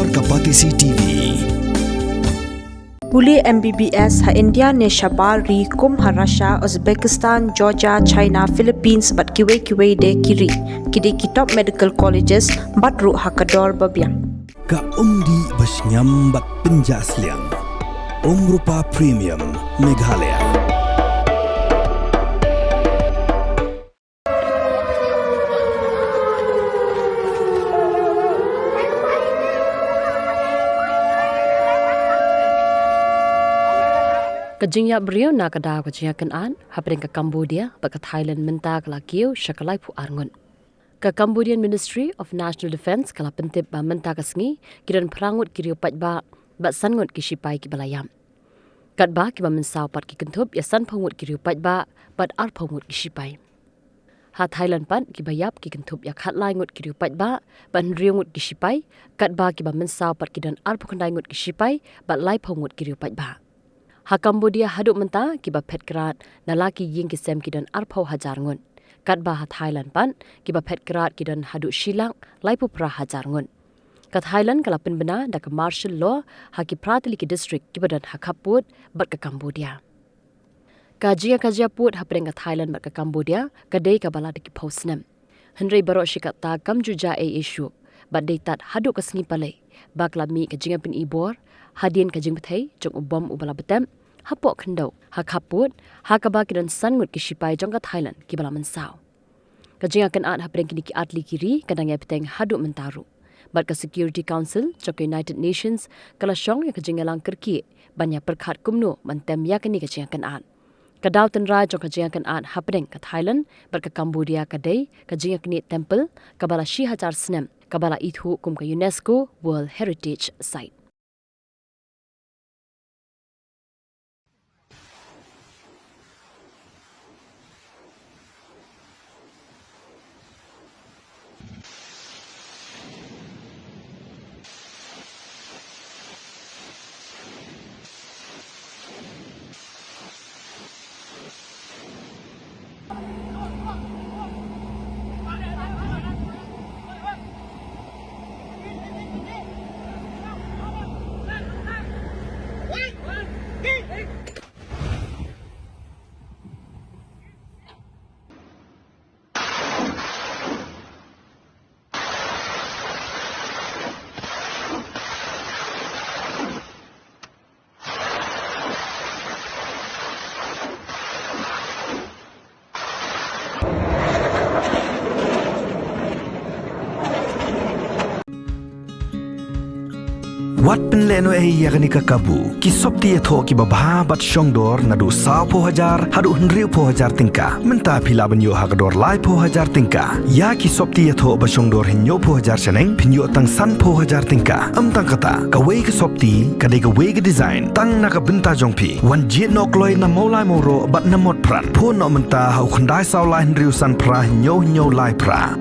Bor Kapatisi TV. Puli MBBS ha India ne Shabar ri kum ha Russia, Uzbekistan, Georgia, China, Philippines bat kiwe de kiri. Kidi kitop medical colleges bat ru ha kador babiang. Ka umdi basnyam bat penjasliang. Rupa Premium Meghalaya. Ke Jingiap beriau nak kada ke Jingïakynad, Hapdeng ke Cambodia, ke Thailand menta ke Kiew, syakalai pu Ngut. Ke Cambodian Ministry of National Defence kala pentip ba menta ke sengi, kiran perangut kiri upat ba sangut ki sipai ki balayam. Kat ba ki ba mensau pat ki kentup ya san pengut kiri upat ba ar pengut ki sipai. Ha Thailand pat ki bayap ki kentup ya khat lai ngut kiri upat ba nriungut ki sipai, kat ba ki ba mensau pat ki dan ar pukandai ngut ki sipai lai pengut kiri upat ba. Ha Cambodia haduk menta ki ba pet kerat na laki ying ki sem ki dan arpau hajar ngun. Kat ba ha Thailand pan ki ba pet kerat ki dan haduk shilang lai pu pra hajar ngun. Kat Thailand kala penbena da ke martial law ha ki pratili ki district ki badan ha kaput bat ke Cambodia. Kajia put ha pereng ke Thailand bat ke Cambodia kadai ka bala de ki posnem. Henry barok shikat ta kam juja issue bat dei tat haduk ke sengi palai bakla mi ke Jingiap ibor hadien ke Bteng jong ubom ubala betem hapok kendau ha kaput ha kaba ki dan sangut ki sipai jong ka Thailand ki bala mensau ke Jingïakynad ha preng kini ki atli kiri kadang ya Bteng haduk mentaru bat ke Security Council jong United Nations kala syong ya ke Jingalang kerki banya perkhat kumno mentem ya kini ke Jingïakynad kadau tenra jong ke Jingïakynad ha preng ke Thailand bat ke Cambodia kadai ke Jingïakynad temple kabala shi hajar snem kabala ithu kum ke UNESCO World Heritage Site. Wat penleno yakni ka kabu ki sopti etho ki babha bat shongdor nadu saw po hajar hadu hnriu po hajar tingka menta phila banyo hakdor lai po hajar tingka ya ki sopti etho ba shongdor hinyo po hajar seneng pinyo tang san po hajar tingka tang kata ka we ki sopti ka de ka we ki design tang na ka benta jongpi wan jit nok loi na molai moro bat na mot pran po no menta hau khandai saw lai hnriu san pra hinyo lai pra